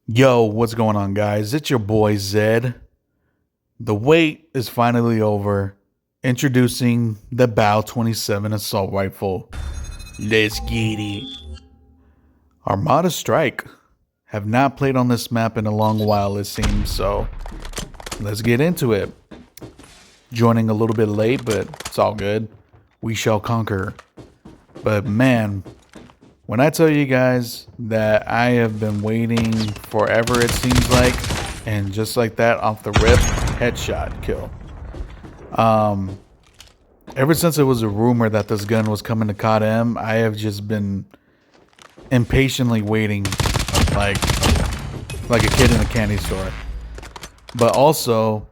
Yo, what's going on, guys? It's your boy Zed. The wait is finally over. Introducing the BAL-27 assault rifle. Let's get it. Armada Strike. Have not played on this map in a long while, it seems, so let's get into it. Joining a little bit late, but it's all good. We shall conquer. But man, when I tell you guys that I have been waiting forever, it seems like, and just like that, off the rip, headshot kill. Ever since it was a rumor that this gun was coming to COD M, I have just been impatiently waiting, like a kid in a candy store. But also,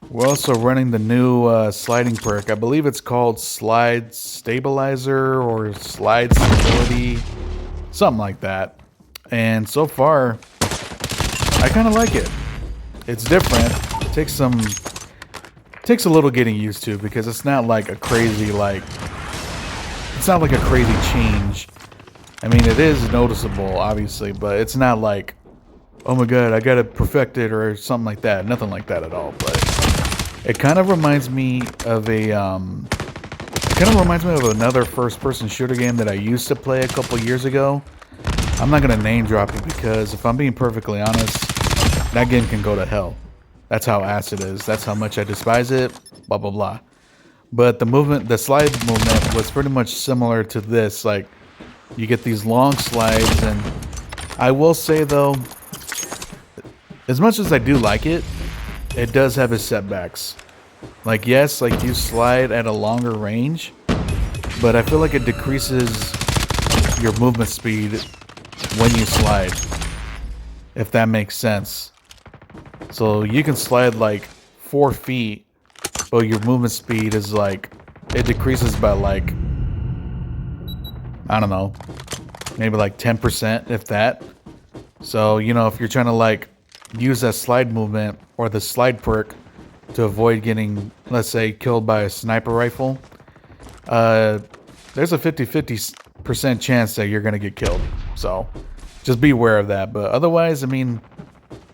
we're also running the new sliding perk. I believe it's called Slide Stabilizer or Slide Stability. Something like that. And so far, I kind of like it. It's different. It takes a little getting used to because it's not like a crazy it's not like a crazy change. I mean, it is noticeable, obviously, but it's not like, oh my god, I gotta perfect it or something like that. Nothing like that at all. But it kind of reminds me of another first-person shooter game that I used to play a couple years ago. I'm not going to name drop it because if I'm being perfectly honest, that game can go to hell. That's how ass it is. That's how much I despise it, blah, blah, blah. But the slide movement was pretty much similar to this. Like, you get these long slides, and I will say, though, as much as I do like it, it does have its setbacks. Like, yes, like you slide at a longer range, but I feel like it decreases your movement speed when you slide, if that makes sense. So you can slide like 4 feet, but your movement speed is like, it decreases by like, I don't know, maybe like 10%, if that. So, you know, if you're trying to like use that slide movement or the slide perk to avoid getting, let's say, killed by a sniper rifle, there's a 50% chance that you're going to get killed. So just be aware of that. But otherwise, I mean,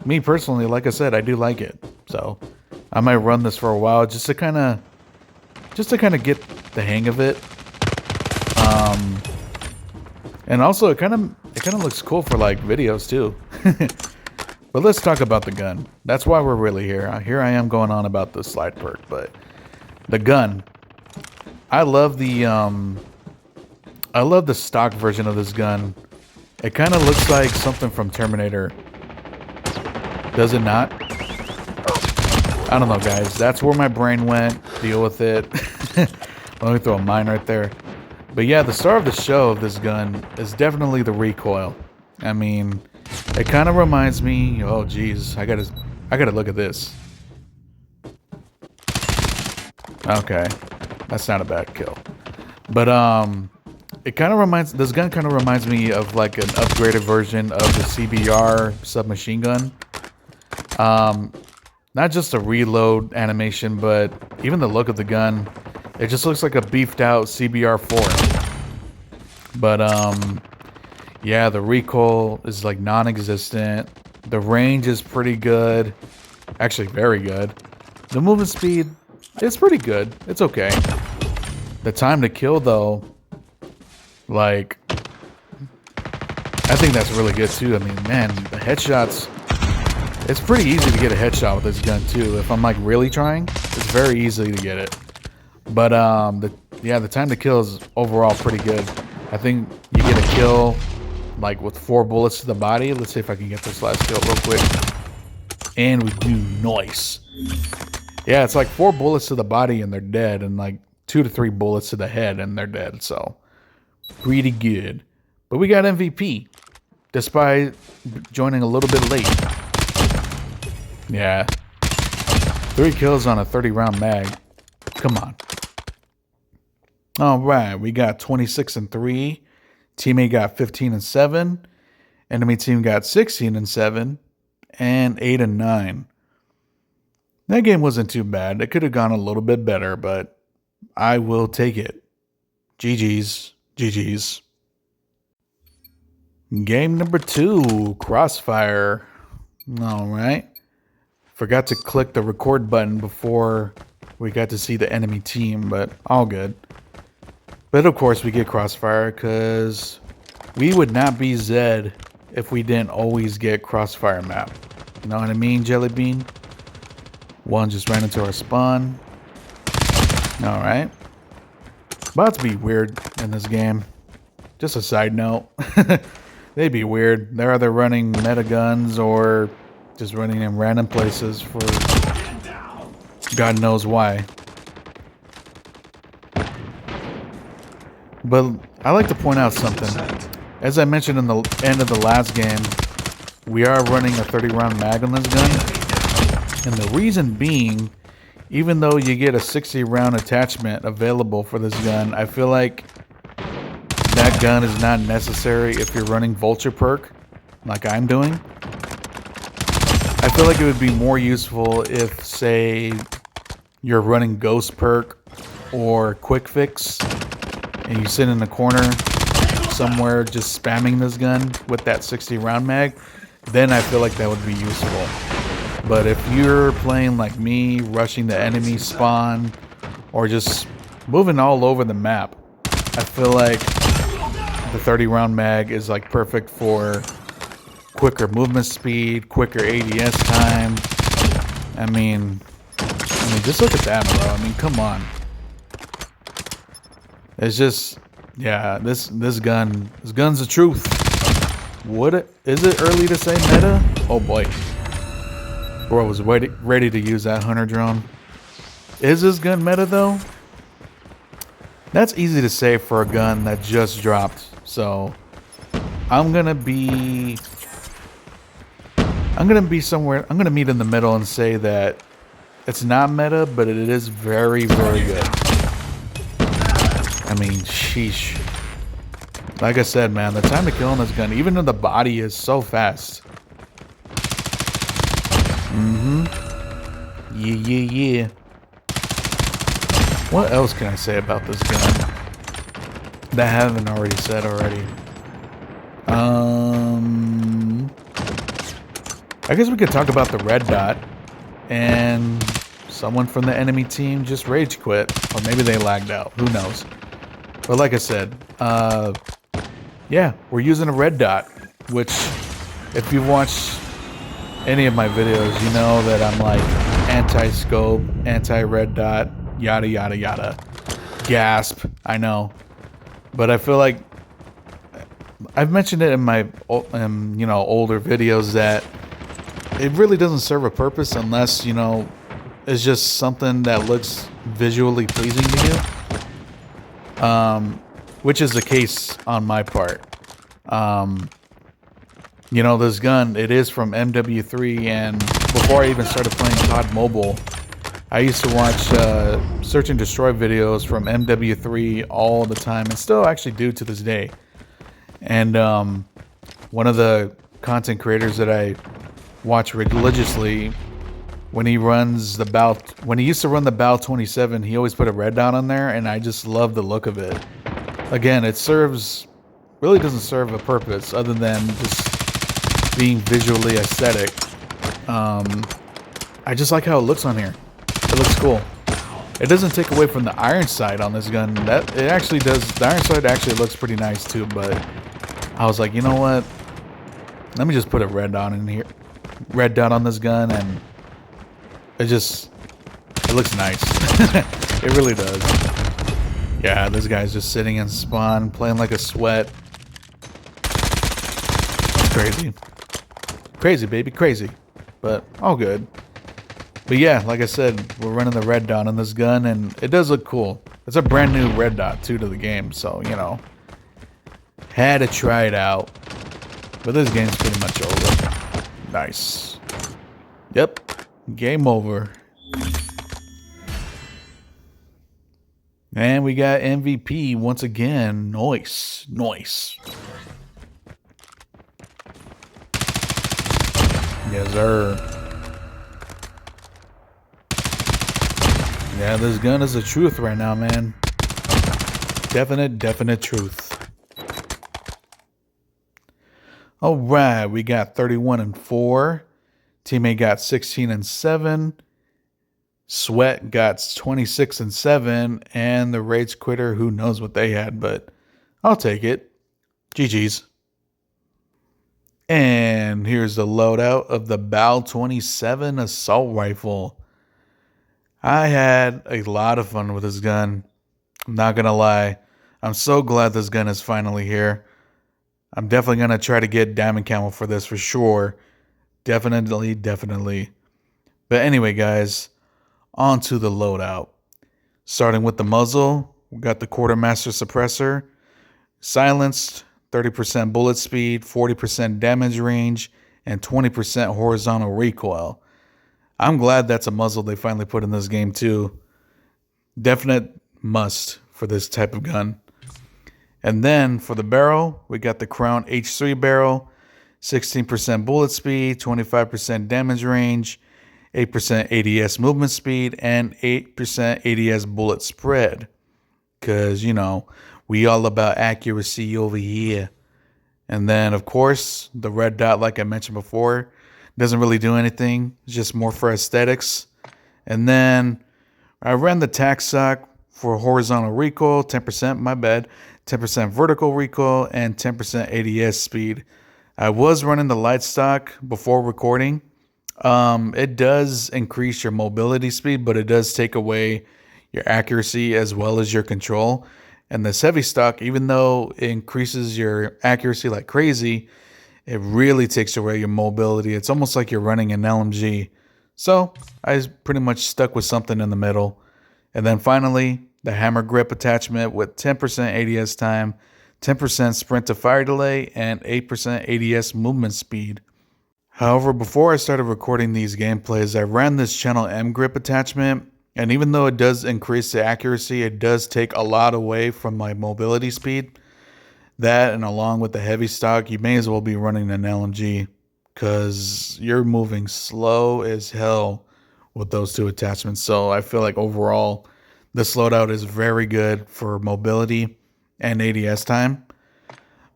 me personally, like I said, I do like it. So I might run this for a while just to kind of get the hang of it. And also it kind of looks cool for like videos too. But let's talk about the gun. That's why we're really here. Here I am going on about the slide perk, but the gun. I love the stock version of this gun. It kind of looks like something from Terminator. Does it not? I don't know, guys. That's where my brain went. Deal with it. Let me throw a mine right there. But yeah, the star of the show of this gun is definitely the recoil. I mean, it kind of reminds me. Oh, geez, I gotta look at this. Okay, that's not a bad kill. But this gun kind of reminds me of like an upgraded version of the CBR submachine gun. Not just a reload animation, but even the look of the gun. It just looks like a beefed out CBR4. But yeah, the recoil is like non-existent. The range is pretty good. Actually, very good. The movement speed, it's pretty good. It's okay. The time to kill, though, like, I think that's really good, too. I mean, man, the headshots, it's pretty easy to get a headshot with this gun, too. If I'm, like, really trying, it's very easy to get it. But, the time to kill is overall pretty good. I think you get a kill, like, with 4 bullets to the body. Let's see if I can get this last kill real quick. And we do nice. Yeah, it's like 4 bullets to the body and they're dead, and like 2 to 3 bullets to the head and they're dead. So, pretty good. But we got MVP, despite joining a little bit late. Yeah. 3 kills on a 30-round mag. Come on. All right, we got 26-3. Teammate got 15-7. Enemy team got 16-7 and 8-9. That game wasn't too bad. It could have gone a little bit better, but I will take it. GG's. GG's. Game number 2, Crossfire. All right. Forgot to click the record button before we got to see the enemy team, but all good. But of course we get crossfire because we would not be Zed if we didn't always get crossfire map. You know what I mean, Jelly Bean? One just ran into our spawn. All right. About to be weird in this game. Just a side note. They'd be weird. They're either running meta guns or just running in random places for God knows why. But I like to point out something. As I mentioned in the end of the last game, we are running a 30-round mag on this gun. And the reason being, even though you get a 60-round attachment available for this gun, I feel like that gun is not necessary if you're running Vulture perk, like I'm doing. I feel like it would be more useful if, say, you're running Ghost perk or Quick Fix, and you sit in the corner somewhere just spamming this gun with that 60-round mag, then I feel like that would be useful. But if you're playing like me, rushing the enemy spawn, or just moving all over the map, I feel like the 30-round mag is like perfect for quicker movement speed, quicker ADS time. I mean, just look at that, bro. I mean, come on. It's just, yeah, this gun's the truth. Is it early to say meta? Oh boy. Bro was ready to use that hunter drone. Is this gun meta though? That's easy to say for a gun that just dropped. So I'm gonna be somewhere. I'm gonna meet in the middle and say that it's not meta, but it is very, very good. I mean, sheesh. Like I said, man, the time to kill on this gun, even though the body is so fast. Yeah. What else can I say about this gun that I haven't already said already? I guess we could talk about the red dot, and someone from the enemy team just rage quit, or maybe they lagged out. Who knows? But like I said, yeah, we're using a red dot, which, if you've watched any of my videos, you know that I'm like anti-scope, anti-red dot, yada yada yada. Gasp, I know. But I feel like I've mentioned it in my older videos that it really doesn't serve a purpose unless, it's just something that looks visually pleasing to you. Which is the case on my part. This gun, it is from MW3, and before I even started playing COD Mobile, I used to watch Search and Destroy videos from MW3 all the time, and still actually do to this day. And one of the content creators that I watch religiously, when he used to run the BAL-27, he always put a red dot on there, and I just love the look of it. Again, it really doesn't serve a purpose other than just being visually aesthetic. I just like how it looks on here. It looks cool. It doesn't take away from the iron sight on this gun. It actually does. The iron sight actually looks pretty nice too, but I was like, you know what? Let me just put a red dot in here. Red dot on this gun, and it looks nice. It really does. Yeah, this guy's just sitting in spawn, playing like a sweat. It's crazy. Crazy, baby, crazy. But all good. But yeah, like I said, we're running the red dot on this gun, and it does look cool. It's a brand new red dot, too, to the game, so, had to try it out. But this game's pretty much over. Nice. Yep. Game over. And we got MVP once again. Nice. Nice. Yes, sir. Yeah, this gun is the truth right now, man. Definite truth. All right, we got 31 and 4. Teammate got 16 and 7. Sweat got 26 and 7. And the Rage Quitter, who knows what they had, but I'll take it. GG's. And here's the loadout of the BAL-27 assault rifle. I had a lot of fun with this gun. I'm not going to lie. I'm so glad this gun is finally here. I'm definitely going to try to get diamond camo for this for sure. Definitely. But anyway, guys, on to the loadout. Starting with the muzzle, we got the quartermaster suppressor, silenced, 30% bullet speed, 40% damage range, and 20% horizontal recoil. I'm glad that's a muzzle they finally put in this game too. Definite must for this type of gun. And then for the barrel, we got the Crown H3 barrel, 16% bullet speed, 25% damage range, 8% ADS movement speed, and 8% ADS bullet spread. Because, you know, we all about accuracy over here. And then, of course, the red dot, like I mentioned before, doesn't really do anything. It's just more for aesthetics. And then I ran the tac sock for horizontal recoil, 10%, my bad, 10% vertical recoil, and 10% ADS speed. I was running the light stock before recording. It does increase your mobility speed, but it does take away your accuracy as well as your control. And this heavy stock, even though it increases your accuracy like crazy, it really takes away your mobility. It's almost like you're running an LMG. So I pretty much stuck with something in the middle. And then finally, the hammer grip attachment with 10% ADS time, 10% sprint to fire delay, and 8% ADS movement speed. However, before I started recording these gameplays, I ran this channel M grip attachment, and even though it does increase the accuracy, it does take a lot away from my mobility speed. That, and along with the heavy stock, you may as well be running an LMG because you're moving slow as hell with those two attachments. So I feel like overall, this loadout is very good for mobility and ADS time.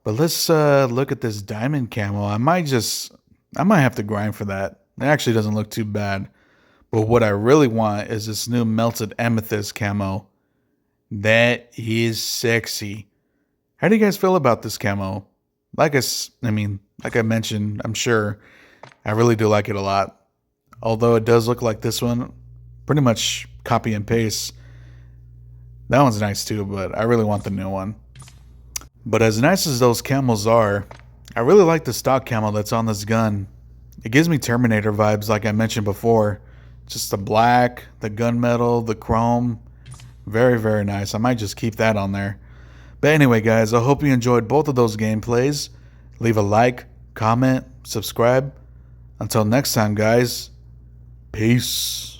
But let's look at this diamond camo. I might have to grind for that. It actually doesn't look too bad. But what I really want is this new melted amethyst camo. That is sexy. How do you guys feel about this camo? Like I mentioned, I'm sure I really do like it a lot. Although it does look like this one, pretty much copy and paste. That one's nice too, but I really want the new one. But as nice as those camos are, I really like the stock camo that's on this gun. It gives me Terminator vibes like I mentioned before. Just the black, the gunmetal, the chrome. Very, very nice. I might just keep that on there. But anyway, guys, I hope you enjoyed both of those gameplays. Leave a like, comment, subscribe. Until next time, guys. Peace.